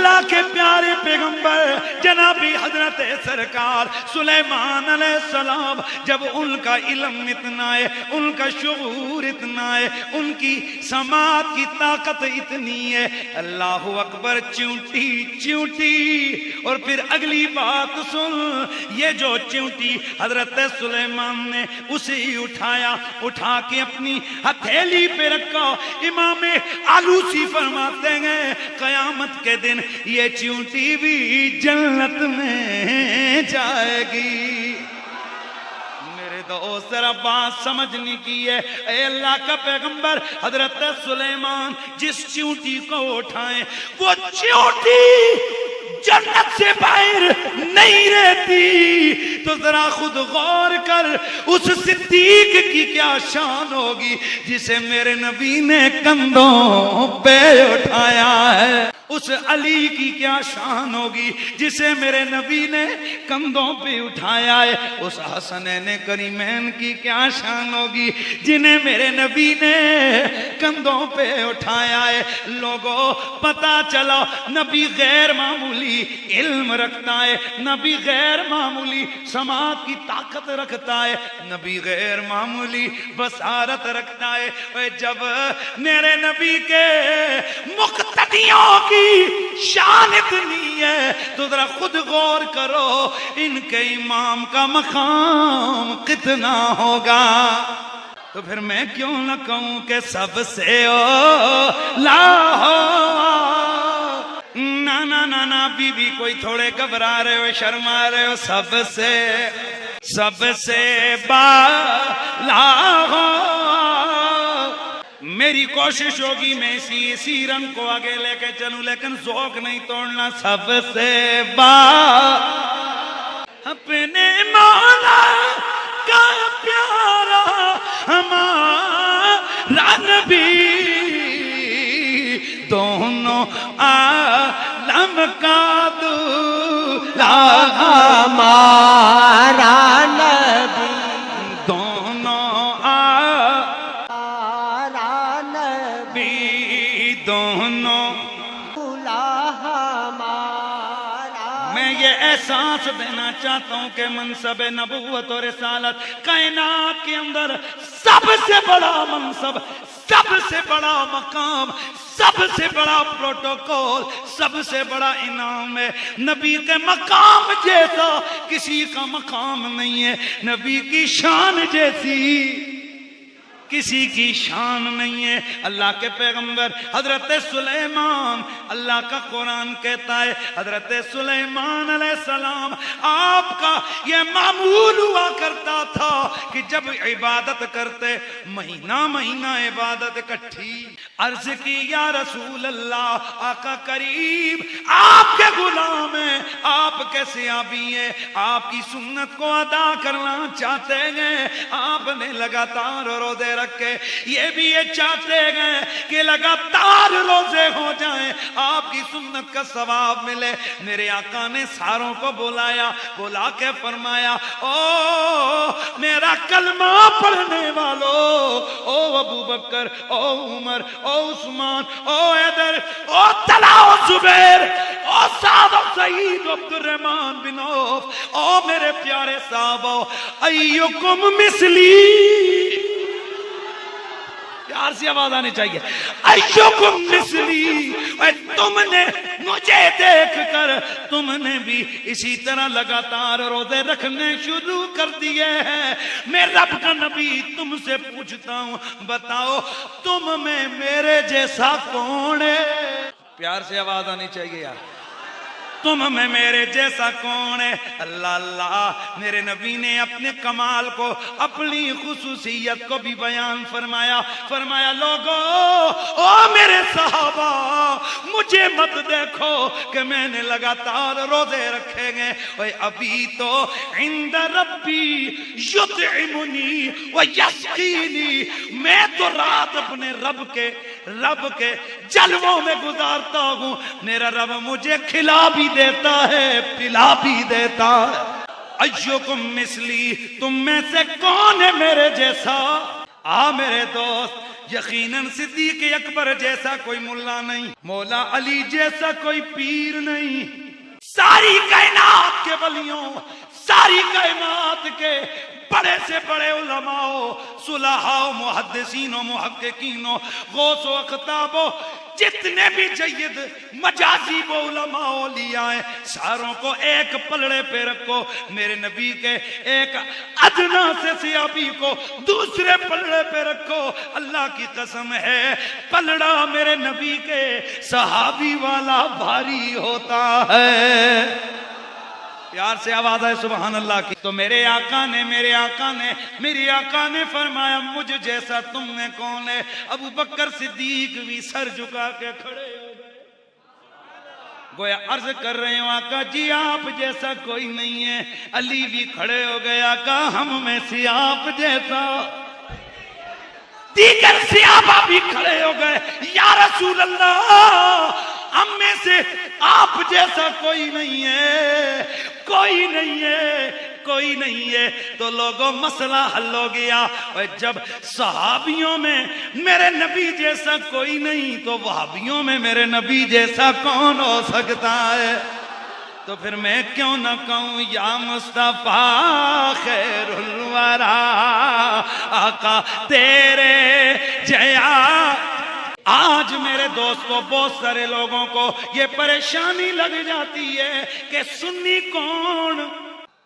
اللہ کے پیارے پیغمبر جنابی حضرت سرکار سلیمان علیہ السلام جب ان کا علم اتنا ہے، ان کا شعور اتنا ہے، ان کی سماعت کی طاقت اتنی ہے، اللہ اکبر، چونٹی چونٹی، اور پھر اگلی بات سن، یہ جو چونٹی حضرت سلیمان نے اسے اٹھایا، اٹھا کے اپنی ہتھیلی پہ رکھا۔ امام آلوسی فرماتے ہیں قیامت کے دن یہ چونٹی بھی جنت میں جائے گی۔ میرے دوست ذرا بات سمجھنے کی ہے، اے اللہ کا پیغمبر حضرت سلیمان جس چونٹی کو اٹھائیں وہ چونٹی جنت سے باہر نہیں رہتی، تو ذرا خود غور کر اس صدیق کی کیا شان ہوگی جسے میرے نبی نے کندھوں پہ اٹھایا ہے، اس علی کی کیا شان ہوگی جسے میرے نبی نے کندھوں پہ اٹھایا ہے، اس حسنین کریمین کی کیا شان ہوگی جنہیں میرے نبی نے کندھوں پہ اٹھایا ہے۔ لوگوں پتہ چلا نبی غیر معمولی علم رکھتا ہے، نبی غیر معمولی سماعت کی طاقت رکھتا ہے، نبی غیر معمولی بصارت رکھتا ہے۔ اور جب میرے نبی کے مقتدیوں کی شان اتنی ہے تو ذرا خود غور کرو ان کے امام کا مقام کتنا ہوگا۔ تو پھر میں کیوں نہ کہوں کہ سب سے اولا ہو۔ نا نا نا نا بی بی کوئی تھوڑے گھبرا رہے ہو، شرما رہے ہو، سب سے بالا ہو۔ میری کوشش ہوگی میں اسی رنگ کو آگے لے کے چلوں، لیکن ذوق نہیں توڑنا۔ سب سے اپنے مولا کا پیارا ہمارا نبی، دونوں عالم کا دولہا ہمارا نبی، دونوں ہمارا نبی، دونوں دولہا ہمارا۔ میں یہ احساس دینا چاہتا ہوں کہ منصب نبوت اور رسالت کائنات کے اندر سب سے بڑا منصب، سب سے بڑا مقام، سب سے بڑا پروٹوکول، سب سے بڑا انعام ہے۔ نبی کے مقام جیسا کسی کا مقام نہیں ہے، نبی کی شان جیسی کسی کی شان نہیں ہے۔ اللہ کے پیغمبر حضرت سلیمان، اللہ کا قرآن کہتا ہے حضرت سلیمان علیہ السلام آپ کا یہ معمول ہوا کرتا تھا کہ جب عبادت کرتے مہینہ عبادت اکٹھی، عرض کی یا رسول اللہ، آقا کریم آپ کے غلام ہیں، آپ کے صحابی ہیں، آپ کی سنت کو ادا کرنا چاہتے ہیں، آپ نے لگاتار روزے رکھے، یہ بھی یہ چاہتے ہیں کہ لگاتار روزے ہو جائیں، آپ کی سنت کا ثواب ملے۔ میرے آقا نے ساروں کو بلایا، بلا کے فرمایا او میرا کلمہ پڑھنے والو، او ابو بکر، او عمر، او عثمان، او حیدر، او طلحہ، او زبیر، او سعد، او سعید، عبد الرحمن بن عوف، او میرے پیارے صحابہ، ایکم مثلی، پیار سے آواز آنی چاہیے، ایکم مثلی، تم نے مجھے دیکھ کر تم نے بھی اسی طرح لگاتار روزے رکھنے شروع کر دیے ہیں۔ میں رب کا نبی تم سے پوچھتا ہوں، بتاؤ تم میں میرے جیسا کون ہے؟ پیار سے آواز آنی چاہیے یار، تم میں میرے جیسا کون ہے؟ اللہ اللہ، میرے نبی نے اپنے کمال کو، اپنی خصوصیت کو بھی بیان فرمایا، فرمایا لوگو او میرے صحابہ مجھے مت دیکھو کہ میں نے لگاتار روزے رکھے گئے، ابھی تو عند ربی یطعمنی ویسقینی، میں تو رات اپنے رب کے جلووں میں گزارتا ہوں، میرا رب مجھے کھلا بھی دیتا ہے پلا بھی دیتا ہے۔ ایکم مثلی، تم میں سے کون ہے میرے جیسا؟ میرے دوست، یقیناً صدیق اکبر جیسا کوئی ملا نہیں، مولا علی جیسا کوئی پیر نہیں، ساری کائنات کے ولیوں، ساری کائنات کے بڑے سے بڑے علماء، صلحاء، محدثین و محققین و غوث و اقطاب، جتنے بھی جید مجازیب و علماء اولیاء ہیں، ساروں کو ایک پلڑے پہ رکھو، میرے نبی کے ایک ادنا سے صحابی کو دوسرے پلڑے پہ رکھو، اللہ کی قسم ہے پلڑا میرے نبی کے صحابی والا بھاری ہوتا ہے۔ پیار سے آواز ہے سبحان اللہ کی۔ تو میرے آقا نے فرمایا مجھ جیسا تم میں کون ہے؟ ابو بکر صدیق بھی سر جھکا کے کھڑے ہو گئے، گویا عرض کر رہے ہیں آقا جی آپ جیسا کوئی نہیں ہے۔ علی بھی کھڑے ہو گئے، آقا ہم میں سے آپ جیسا، دیگر صحابہ بھی کھڑے ہو گئے، یا رسول اللہ ہم میں سے آپ جیسا کوئی نہیں ہے، کوئی نہیں ہے، کوئی نہیں ہے۔ تو لوگوں مسئلہ حل ہو گیا، اور جب صحابیوں میں میرے نبی جیسا کوئی نہیں تو وہابیوں میں میرے نبی جیسا کون ہو سکتا ہے؟ تو پھر میں کیوں نہ کہوں یا مصطفیٰ خیر الورا، آقا تیرے جیا۔ آج میرے دوستوں بہت سارے لوگوں کو یہ پریشانی لگ جاتی ہے کہ سنی کون؟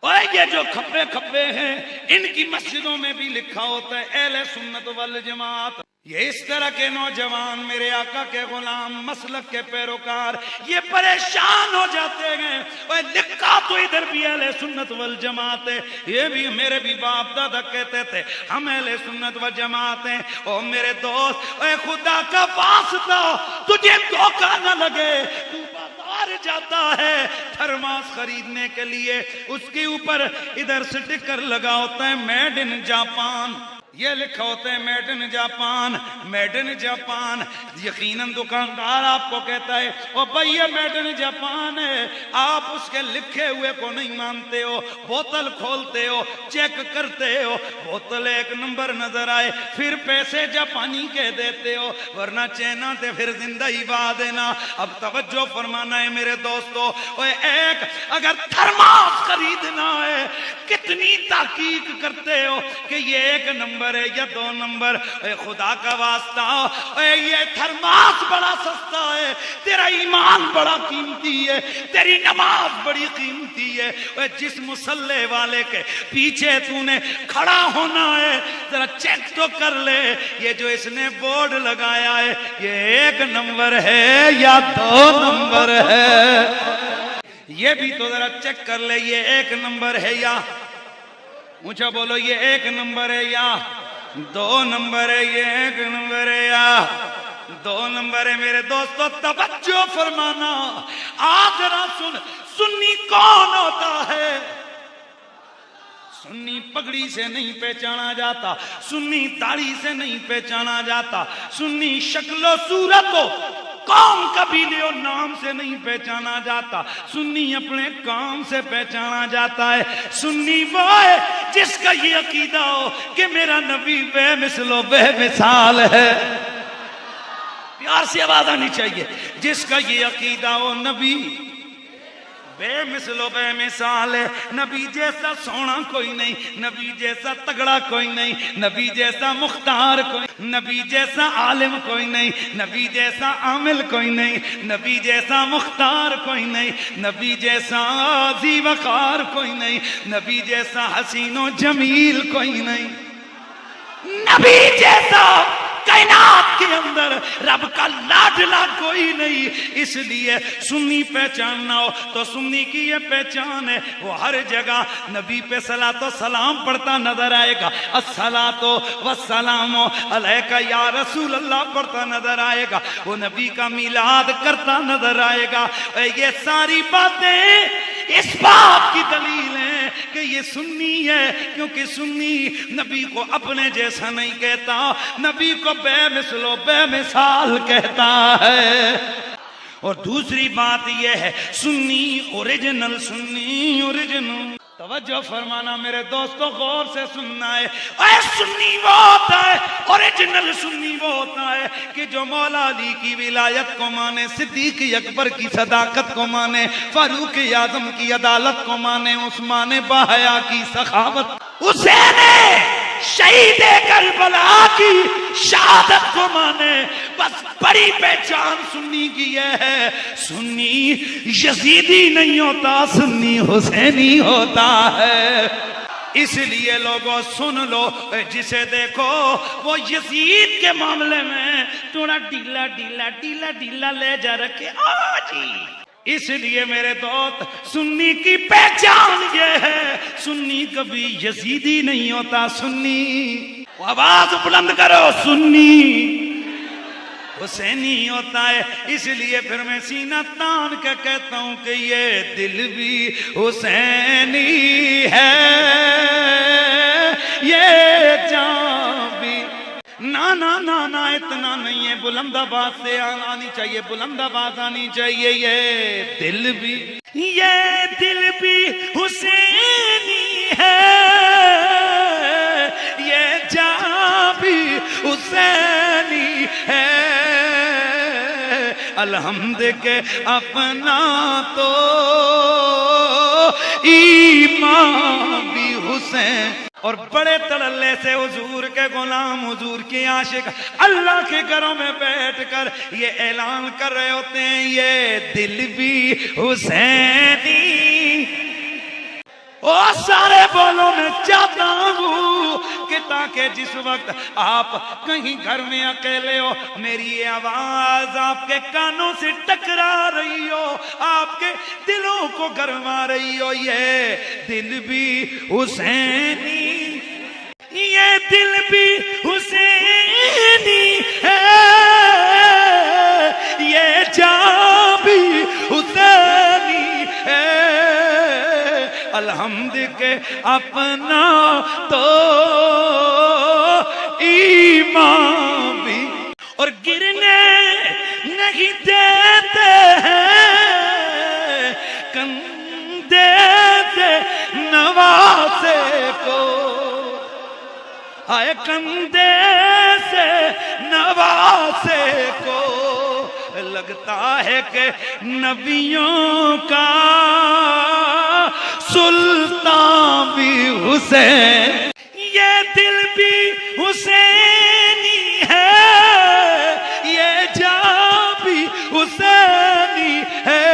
اور یہ جو کھپے کھپے ہیں ان کی مسجدوں میں بھی لکھا ہوتا ہے اہل سنت والجماعت۔ یہ اس طرح کے نوجوان میرے آقا کے غلام، مسلک کے پیروکار، یہ پریشان ہو جاتے ہیں، اور لکھا تو ادھر بھی اہل سنت والجماعت ہے، یہ بھی میرے بھی باپ دادا کہتے تھے ہم اہل سنت والجماعت ہیں۔ اور میرے دوست، اے خدا کا واسطہ تجھے دھوکہ نہ لگے، تو بازار جاتا ہے تھرماس خریدنے کے لیے، اس کے اوپر ادھر سٹکر لگا ہوتا ہے میڈ ان جاپان، یہ لکھا ہوتا ہے made in Japan, made in Japan. یقیناً دکاندار آپ کو کہتا ہے او بھائی یہ میڈ ان جاپان ہے، آپ اس کے لکھے ہوئے کو نہیں مانتے ہو، بوتل کھولتے ہو، چیک کرتے ہو، بوتل ایک نمبر نظر آئے پھر پیسے جاپانی کے دیتے ہو، ورنہ چینا تے پھر زندہ ہی با دینا۔ اب توجہ فرمانا ہے میرے دوستو، ایک اگر تھرماس خریدنا ہے کتنی تحقیق کرتے ہو کہ یہ ایک نمبر ہے یا دو نمبر؟ اے خدا کا واسطہ، اے یہ تھرماس بڑا سستا ہے، تیرا ایمان بڑا قیمتی ہے، تیری نماز بڑی قیمتی ہے، اے جس مسلح والے کے پیچھے تو نے کھڑا ہونا ہے ذرا چیک تو کر لے یہ جو اس نے بورڈ لگایا ہے یہ ایک نمبر ہے یا دو نمبر ہے؟ یہ بھی تو ذرا چیک کر لے یہ ایک نمبر ہے یا اونچا بولو یہ ایک نمبر ہے یا دو نمبر ہے؟ یہ ایک نمبر ہے یا دو نمبر ہے؟ میرے دوستو توجہ فرمانا، آج ذرا سنی کون ہوتا ہے؟ سنی پگڑی سے نہیں پہچانا جاتا، سنی داڑھی سے نہیں پہچانا جاتا، سنی شکل و صورت و قوم قبیلے و نام سے نہیں پہچانا جاتا، سنی اپنے کام سے پہچانا جاتا ہے۔ سنی وہ ہے جس کا یہ عقیدہ ہو کہ میرا نبی بے مثل و بے مثال ہے، پیار سے آواز آنی چاہیے، جس کا یہ عقیدہ ہو نبی بے مثل و بے مثال ہے، نبی جیسا سونا کوئی نہیں، نبی جیسا تگڑا کوئی نہیں، نبی جیسا مختار کوئی، نبی جیسا عالم کوئی نہیں، نبی جیسا عامل کوئی نہیں، نبی جیسا مختار کوئی نہیں، نبی جیسا ذی وقار کوئی نہیں، نبی جیسا حسین و جمیل کوئی نہیں، نبی جیسا کائنات کے اندر رب کا لاڈلا کوئی نہیں۔ اس لیے سنی پہچاننا ہو تو سنی کی یہ پہچان ہے، وہ ہر جگہ نبی پہ صلاۃ و سلام پڑھتا نظر آئے گا، الصلاۃ والسلام علیک یا رسول اللہ پڑھتا نظر آئے گا، وہ نبی کا میلاد کرتا نظر آئے گا۔ یہ ساری باتیں اس بات کی دلیل ہے کہ یہ سنی ہے، کیونکہ سنی نبی کو اپنے جیسا نہیں کہتا، نبی کو بے مثل و بے مثال کہتا ہے۔ اور دوسری بات یہ ہے سنی اوریجنل، سنی اوریجنل توجہ فرمانا میرے دوستوں، غور سے سننا ہے۔ اے سنی وہ ہوتا ہے، اوریجنل سنی وہ ہوتا ہے کہ جو مولا علی کی ولایت کو مانے، صدیق اکبر کی صداقت کو مانے، فاروق اعظم کی عدالت کو مانے، عثمان باحیا کی سخاوت، حسین شہید کربلا کی شہادت کو مانے۔ بس بڑی پہچان سنی کی یہ ہے، سنی یزیدی نہیں ہوتا، سنی حسینی ہوتا ہے۔ اس لیے لوگوں سن لو، جسے دیکھو وہ یزید کے معاملے میں تھوڑا ڈھیلا ڈھیلا ڈھیلا ڈھیلا لے جا رکھے جی۔ اس لیے میرے دوست، سنی کی پہچان یہ ہے، سنی کبھی یزیدی نہیں ہوتا، سنی آواز بلند کرو، سنی حسینی ہوتا ہے۔ اس لیے پھر میں سینہ تان کے کہتا ہوں کہ یہ دل بھی حسینی ہے، یہ جان بھی نا اتنا نہیں ہے، بلند آواز سے آنی چاہیے، بلند آواز آنی چاہیے۔ یہ دل بھی حسینی ہے، یہ جان بھی حسینی ہے، الحمد کے اپنا تو ایمان بھی حسین۔ اور بڑے تڑلے سے حضور کے غلام، حضور کے عاشق اللہ کے گھروں میں بیٹھ کر یہ اعلان کر رہے ہوتے ہیں، یہ دل بھی حسینی۔ اور سارے بولوں میں چاہتا ہوں کہ تاکہ جس وقت آپ کہیں گھر میں اکیلے ہو، میری یہ آواز آپ کے کانوں سے ٹکرا رہی ہو، آپ کے دلوں کو گرما رہی ہو، یہ دل بھی حسینی، یہ دل بھی حسینی ہے، یہ جان بھی حسینی ہے، الحمد کے اپنا تو ایمان بھی۔ اور گرنے نہیں دیتے ہیں کندھے سے نوازے کو، آئے کندھے سے نوازے کو، لگتا ہے کہ نبیوں کا سلطان بھی حسین، یہ دل بھی حسینی ہے، یہ جان بھی حسینی ہے،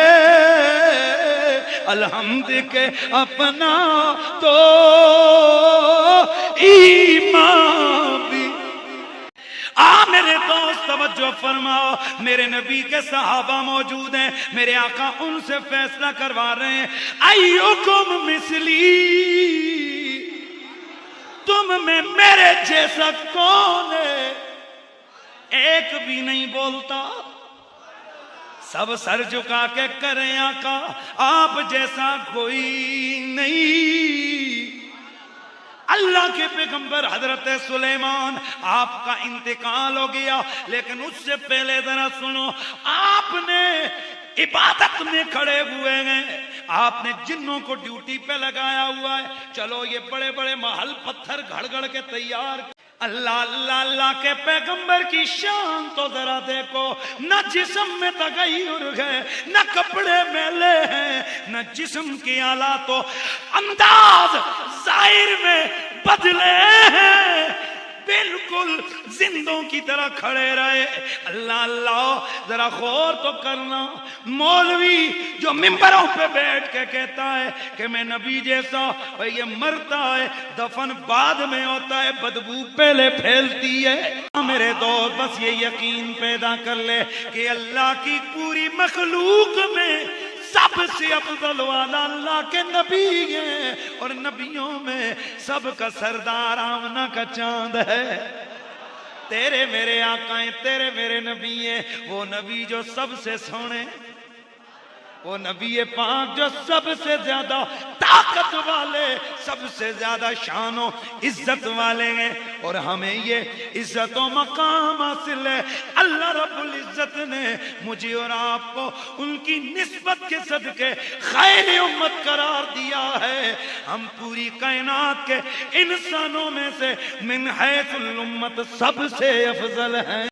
الحمد کے اپنا تو ایمان بھی۔ میرے دوست توجہ فرماؤ، میرے نبی کے صحابہ موجود ہیں، میرے آقا ان سے فیصلہ کروا رہے ہیں، ایوکم مثلی، تم میں میرے جیسا کون ہے؟ ایک بھی نہیں بولتا، سب سر جھکا کے کریں آقا آپ جیسا کوئی نہیں۔ اللہ کے پیغمبر حضرت سلیمان، آپ کا انتقال ہو گیا، لیکن اس سے پہلے ذرا سنو، آپ نے عبادت میں کھڑے ہوئے ہیں، آپ نے جنوں کو ڈیوٹی پہ لگایا ہوا ہے، چلو یہ بڑے بڑے محل پتھر گھڑ گھڑ کے تیار، اللہ اللہ اللہ کے پیغمبر کی شان تو ذرا دیکھو، نہ جسم میں تغیر ہے، نہ کپڑے میلے ہیں، نہ جسم کی آلات و انداز ظاہر میں بدلے ہیں، بالکل زندوں کی طرح کھڑے رہے۔ اللہ اللہ ذرا غور تو کرنا، مولوی جو ممبروں پہ بیٹھ کے کہتا ہے کہ میں نبی جیسا، اور یہ مرتا ہے دفن بعد میں ہوتا ہے، بدبو پہلے پھیلتی ہے۔ میرے دوست بس یہ یقین پیدا کر لے کہ اللہ کی پوری مخلوق میں سب سے افضل والا اللہ کے نبی ہیں، اور نبیوں میں سب کا سردار آمنہ کا چاند ہے۔ تیرے میرے آقا ہیں، تیرے میرے نبی ہیں، وہ نبی جو سب سے سونے، وہ نبی پاک جو سب سے زیادہ طاقت والے، سب سے زیادہ شان و عزت والے ہیں، اور ہمیں یہ عزت و مقام حاصل ہے۔ اللہ رب العزت نے مجھے اور آپ کو ان کی نسبت کے صدقے خیر امت قرار دیا ہے۔ ہم پوری کائنات کے انسانوں میں سے من حیث الامت سب سے افضل ہیں۔